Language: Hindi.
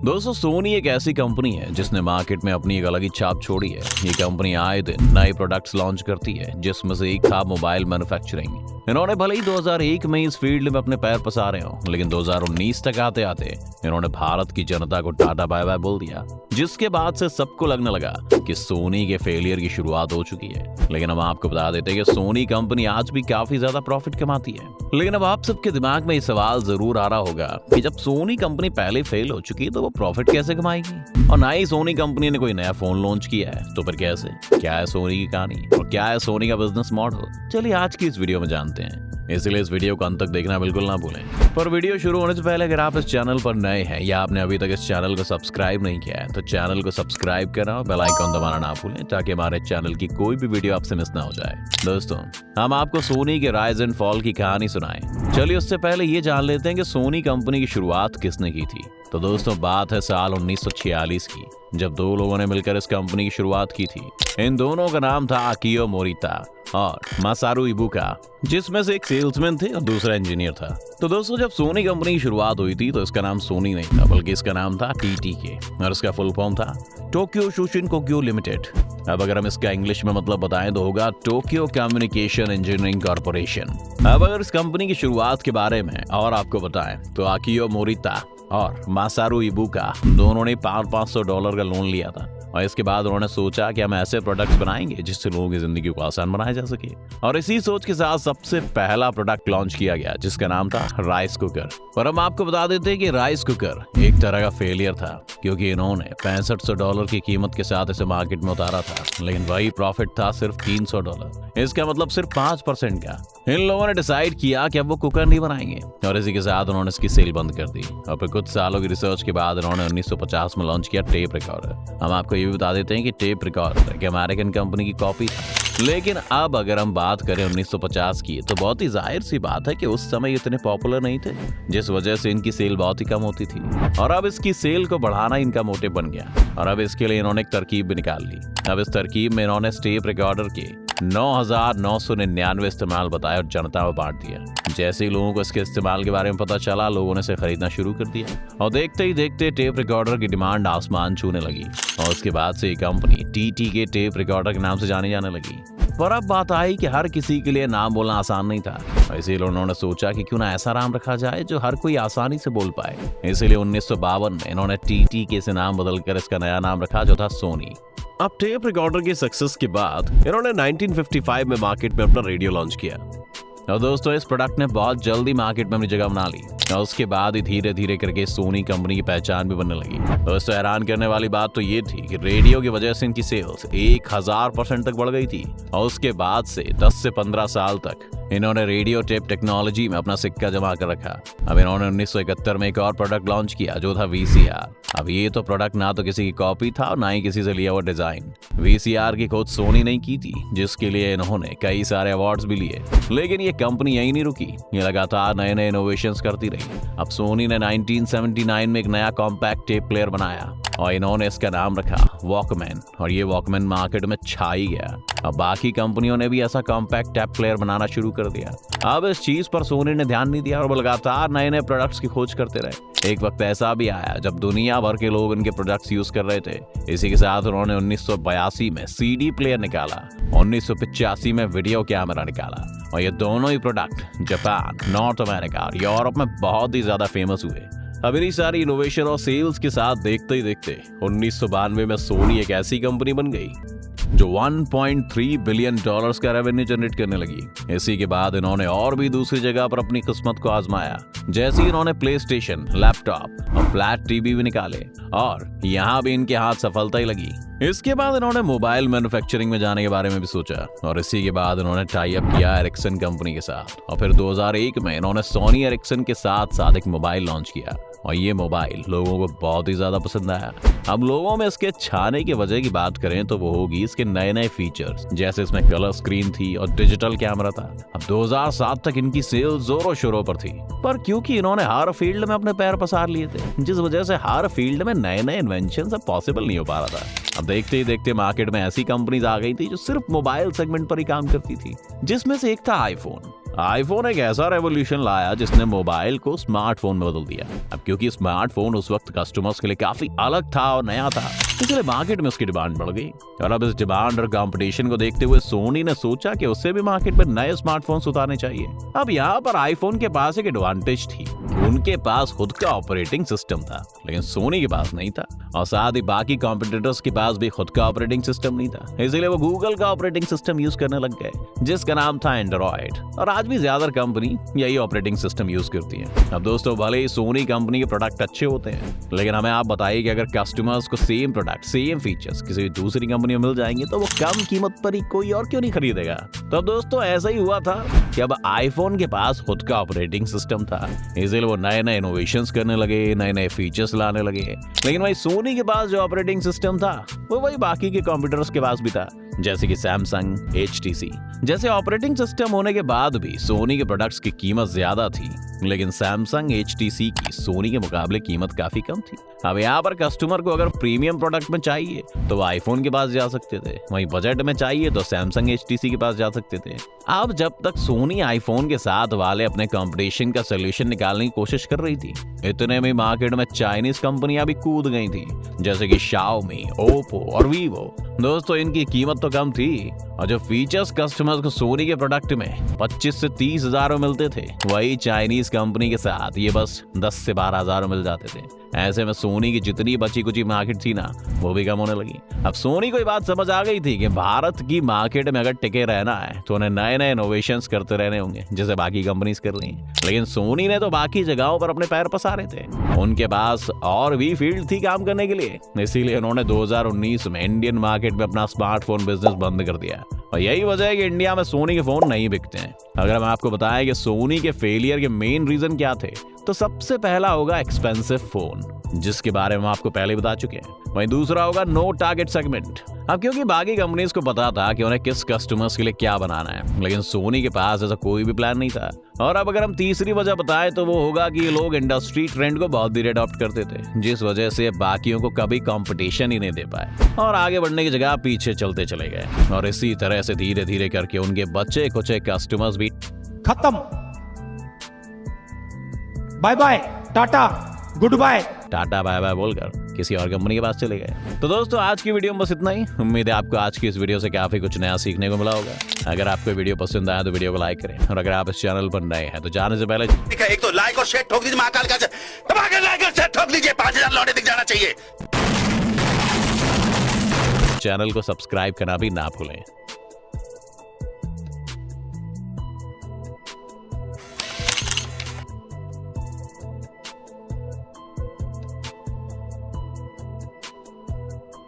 दोस्तों, सोनी एक ऐसी कंपनी है जिसने मार्केट में अपनी एक अलग ही छाप छोड़ी है। ये कंपनी आए दिन नए प्रोडक्ट्स लॉन्च करती है, जिसमें से एक था मोबाइल मैन्युफैक्चरिंग। इन्होंने भले ही 2001 में इस फील्ड में अपने पैर पसारे हों, लेकिन 2019 तक आते आते इन्होंने भारत की जनता को टाटा बाय बाय बोल दिया, जिसके बाद से सबको लगने लगा कि सोनी के फेलियर की शुरुआत हो चुकी है। लेकिन हम आपको बता देते हैं कि सोनी कंपनी आज भी काफी ज्यादा प्रॉफिट कमाती है। लेकिन अब आप सबके दिमाग में ये सवाल जरूर आ रहा होगा कि जब सोनी कंपनी पहले फेल हो चुकी है तो वो प्रॉफिट कैसे कमाएगी, और ना ही सोनी कंपनी ने कोई नया फोन लॉन्च किया है, तो फिर कैसे? क्या है सोनी की कहानी और क्या है सोनी का बिजनेस मॉडल? चलिए आज की इस वीडियो में जानते हैं। इसलिए इस वीडियो को अंत तक देखना बिल्कुल ना भूलें। पर वीडियो शुरू होने से पहले अगर आप इस चैनल पर नए हैं या आपने अभी तक इस चैनल को सब्सक्राइब नहीं किया है, तो चैनल को सब्सक्राइब करना और बेल आइकन दबाना ना भूलें, ताकि हमारे चैनल की कोई भी वीडियो आपसे मिस ना हो जाए। दोस्तों, हम आपको सोनी के राइज एंड फॉल की कहानी सुनाएं। चलिए उससे पहले ये जान लेते हैं कि सोनी कंपनी की शुरुआत किसने की थी। तो दोस्तों, बात है साल 1946 की, जब दो लोगों ने मिलकर इस कंपनी की शुरुआत की थी। इन दोनों का नाम था आकियो मोरिता और मासारू इबुका, जिसमें से एक सेल्समैन थे और दूसरा इंजीनियर था। तो दोस्तों, जब सोनी कंपनी की शुरुआत हुई थी तो इसका नाम सोनी नहीं था, बल्कि इसका नाम था टीटीके और इसका फुल फॉर्म था टोक्यो शोशिन कोक्यो लिमिटेड। अब अगर हम इसका इंग्लिश में मतलब बताएं तो होगा टोक्यो कम्युनिकेशन इंजीनियरिंग कॉर्पोरेशन। अब अगर इस कंपनी की शुरुआत के बारे में और आपको बताएं तो आकियो मोरिता और मासारू इबुका दोनों ने $500 का लोन लिया था, और इसके बाद उन्होंने सोचा कि हम ऐसे प्रोडक्ट्स बनाएंगे जिससे लोगों की जिंदगी को आसान बनाया जा सके। और इसी सोच के साथ सबसे पहला प्रोडक्ट लॉन्च किया गया, जिसका नाम था राइस कुकर। और हम आपको बता देते हैं कि राइस कुकर एक तरह का फेलियर था, क्योंकि इन्होंने $6500 की कीमत के साथ इसे मार्केट में उतारा था, लेकिन वही प्रॉफिट था सिर्फ $300। इसका मतलब सिर्फ 5% का। इन लोगों ने डिसाइड किया कि अब वो कुकर नहीं बनाएंगे, और इसी के साथ उन्होंने इसकी सेल बंद कर दी। और फिर कुछ सालों की रिसर्च के बाद उन्होंने 1950 में लॉन्च किया टेप रिकॉर्डर। हम आपको ये भी बता देते हैं कि टेप रिकॉर्डर एक अमेरिकन कंपनी की कॉपी था। लेकिन अब अगर हम बात करें 1950 की, तो बहुत ही जाहिर सी बात है कि उस समय इतने पॉपुलर नहीं थे, जिस वजह से इनकी सेल बहुत ही कम होती थी। और अब इसकी सेल को बढ़ाना इनका मोटिव बन गया, और अब इसके लिए इन्होंने एक तरकीब भी निकाल ली। अब इस तरकीब में इन्होंने टेप रिकॉर्डर के 9,999 इस्तेमाल बताए और जनता में बांट दिया। जैसे ही लोगों को इसके इस्तेमाल के बारे में पता चला, लोगों ने इसे खरीदना शुरू कर दिया, और देखते ही देखते टेप रिकॉर्डर की डिमांड आसमान छूने लगी, और उसके बाद से ये कंपनी टीटीके टेप रिकॉर्डर के नाम से जानी जाने लगी। पर अब बात आई कि हर किसी के लिए नाम बोलना आसान नहीं था, इसीलिए उन्होंने सोचा कि क्यों ना ऐसा नाम रखा जाए जो हर कोई आसानी से बोल पाए। इसीलिए 1952 में इन्होंने टीटीके से नाम बदलकर इसका नया नाम रखा, जो था सोनी। अब टेप रिकॉर्डर की सक्सेस के बाद इन्होंने 1955 में मार्केट में अपना रेडियो लॉन्च किया, और दोस्तों इस प्रोडक्ट ने बहुत जल्दी मार्केट में अपनी जगह बना ली, और उसके बाद ही धीरे धीरे करके सोनी कंपनी की पहचान भी बनने लगी। दोस्तों, हैरान करने वाली बात तो ये थी कि रेडियो की वजह से इनकी सेल्स 1000% तक बढ़ गई थी, और उसके बाद से 10 से 15 साल तक इन्होंने रेडियो टेप टेक्नोलॉजी में अपना सिक्का जमा कर रखा। अब इन्होंने 1971 में एक और प्रोडक्ट लॉन्च किया, जो था वीसीआर। अब ये तो प्रोडक्ट ना तो किसी की कॉपी था और ना ही किसी से लिया हुआ डिजाइन। वीसीआर की खोज सोनी नहीं की थी, जिसके लिए इन्होंने कई सारे अवार्ड्स भी लिए। लेकिन ये कंपनी यही नहीं रुकी, ये लगातार नए नए इनोवेशंस करती रही। अब सोनी ने 1979 में एक नया कॉम्पैक्ट टेप प्लेयर बनाया, और इन्होंने इसका नाम रखा वॉकमैन, और ये वॉकमैन मार्केट में छा ही गया। अब बाकी कंपनियों ने भी ऐसा कॉम्पैक्ट टेप प्लेयर बनाना शुरू कर दिया। अब इस चीज पर सोनी ने ध्यान नहीं दिया और वो लगातार नए नए प्रोडक्ट्स की खोज करते रहे। एक वक्त ऐसा भी आया जब दुनिया भर के लोग इनके प्रोडक्ट्स यूज कर रहे थे। इसी के साथ उन्होंने 1982 में सीडी प्लेयर निकाला, 1985 में वीडियो कैमरा निकाला, और ये दोनों ही प्रोडक्ट जापान, नॉर्थ अमेरिका और यूरोप में बहुत ही ज्यादा फेमस हुए। अब इन्हीं सारी इनोवेशन और सेल्स के साथ देखते ही देखते 1992 में सोनी एक ऐसी कंपनी बन गई जो $1.3 बिलियन का रेवेन्यू जनरेट करने लगी। इसी के बाद इन्होंने और भी दूसरी जगह पर अपनी किस्मत को आजमाया। जैसे ही इन्होंने प्ले स्टेशन, लैपटॉप और फ्लैट टीवी भी निकाले, और यहाँ भी इनके हाथ सफलता ही लगी। इसके बाद इन्होंने मोबाइल मैन्युफैक्चरिंग में जाने के बारे में भी सोचा, और इसी के बाद इन्होंने टाई अप किया एरिक्सन कंपनी के साथ, और फिर 2001 में इन्होंने सोनी एरिक्सन के साथ एक मोबाइल लॉन्च किया, और ये मोबाइल लोगों को बहुत ही ज्यादा पसंद आया। अब लोगों में इसके छाने की वजह की बात करें तो वो होगी इसके नए नए फीचर्स, जैसे इसमें कलर स्क्रीन थी और डिजिटल कैमरा था। अब 2007 तक इनकी सेल जोरों शोरों पर थी, पर क्योंकि इन्होंने हर फील्ड में अपने पैर पसार लिए थे, जिस वजह से हर फील्ड में नए नए इन्वेंशन अब पॉसिबल नहीं हो पा रहा था। अब देखते ही देखते मार्केट में ऐसी कंपनीज आ गई थी जो सिर्फ मोबाइल सेगमेंट पर ही काम करती थी, जिसमें से एक था आईफोन। आईफोन एक ऐसा रेवोल्यूशन लाया जिसने मोबाइल को स्मार्टफोन में बदल दिया। अब क्योंकि स्मार्टफोन उस वक्त कस्टमर्स के लिए काफी अलग था और नया था, इसलिए मार्केट में उसकी डिमांड बढ़ गई। और अब इस डिमांड और कंपटीशन को देखते हुए सोनी ने सोचा कि उससे भी मार्केट में नए स्मार्टफोन्स उतारने चाहिए। अब यहाँ पर आईफोन के पास एक एडवांटेज थी, उनके पास खुद का ऑपरेटिंग सिस्टम था, लेकिन सोनी के पास नहीं था। और साथ ही बाकी कॉम्पिटिटर्स के पास भी खुद का ऑपरेटिंग सिस्टम नहीं था, इसलिए वो गूगल का ऑपरेटिंग सिस्टम यूज करने लग गए, जिसका नाम था एंड्रॉइड। और आज भी ज्यादा कंपनी यही ऑपरेटिंग सिस्टम यूज करती है। अब दोस्तों, भले ही सोनी कंपनी के प्रोडक्ट अच्छे होते हैं, लेकिन हमें आप बताइए कि अगर कस्टमर्स को सेम प्रोडक्ट, सेम फीचर्स किसी दूसरी कंपनी में मिल जाएंगे तो वो कम कीमत पर ही कोई और क्यों नहीं खरीदेगा। तो अब दोस्तों, ऐसा ही हुआ था कि अब आईफोन के पास खुद का ऑपरेटिंग सिस्टम था, इसलिए वो नए नए इनोवेशंस करने लगे, नए नए फीचर्स लाने लगे। लेकिन भाई सोनी के पास जो ऑपरेटिंग सिस्टम था वो वही बाकी के कंप्यूटर्स के पास भी था, जैसे कि सैमसंग, HTC। जैसे ऑपरेटिंग सिस्टम होने के बाद भी सोनी के प्रोडक्ट्स की कीमत ज्यादा थी, लेकिन सैमसंग, HTC की सोनी के मुकाबले कीमत काफी कम थी। अब यहाँ पर कस्टमर को अगर प्रीमियम प्रोडक्ट में चाहिए तो वो आईफोन के पास जा सकते थे, वहीं बजट में चाहिए तो सैमसंग, HTC के पास जा सकते थे। अब जब तक सोनी आईफोन के साथ वाले अपने कंपटीशन का सोल्यूशन निकालने की कोशिश कर रही थी, इतने में मार्केट में चाइनीज कंपनियां भी कूद गई थी, जैसे कि Xiaomi, Oppo और Vivo। दोस्तों, इनकी कीमत तो कम थी और जो फीचर्स कस्टमर्स को सोनी के प्रोडक्ट में 25 से 30 हजार में मिलते थे, वही चाइनीज कंपनी के साथ ये बस 10 से 12 हजार मिल जाते थे। ऐसे में सोनी की जितनी बची कुची मार्केट थी ना, वो भी कम होने लगी। अब सोनी को ये बात समझ आ गई थी कि भारत की मार्केट में अगर टिके रहना है तो उन्हें नए नए इनोवेशंस करते रहने होंगे, जैसे बाकी कंपनीज कर रही हैं। लेकिन सोनी ने तो बाकी जगहों पर अपने पैर पसारे थे, उनके पास और भी फील्ड थी काम करने के लिए। इसीलिए उन्होंने 2019 में इंडियन मार्केट में अपना स्मार्टफोन बिजनेस बंद कर दिया। और यही वजह है कि इंडिया में सोनी के फोन नहीं बिकते हैं। अगर हम आपको बताएं कि सोनी के फेलियर के मेन रीजन क्या थे, तो सबसे पहला होगा एक्सपेंसिव फोन, जिसके बारे में हम आपको पहले बता चुके हैं। वहीं दूसरा होगा नो टारगेट सेगमेंट। अब क्योंकि बाकी कंपनीज को पता था कि उन्हें किस कस्टमर्स के लिए क्या बनाना है, लेकिन सोनी के पास ऐसा कोई भी प्लान नहीं था। और अब अगर हम तीसरी वजह बताएं तो वो होगा कि ये लोग इंडस्ट्री ट्रेंड को बहुत धीरे अडॉप्ट करते थे, जिस वजह से बाकियों को कभी कंपटीशन ही नहीं दे पाए और आगे बढ़ने की जगह पीछे चलते चले गए। और इसी तरह से धीरे धीरे करके उनके बचे कुचे कस्टमर्स भी खत्म। Bye bye, tata, good bye, tata bye bye बोलकर किसी और कंपनी के पास चले गए। तो दोस्तों, आज की वीडियो में बस इतना ही। उम्मीद है आपको आज की इस वीडियो से काफी कुछ नया सीखने को मिला होगा। अगर आपको वीडियो पसंद आया तो वीडियो को लाइक करें, और अगर आप इस चैनल पर नए हैं तो जाने से पहले एक तो लाइक और शेयर ठोक दीजिए, महाकाल का दबा के लाइक और शेयर ठोक दीजिए, 5000 लौटे दिख जाना चाहिए। चैनल को सब्सक्राइब करना भी ना भूलें।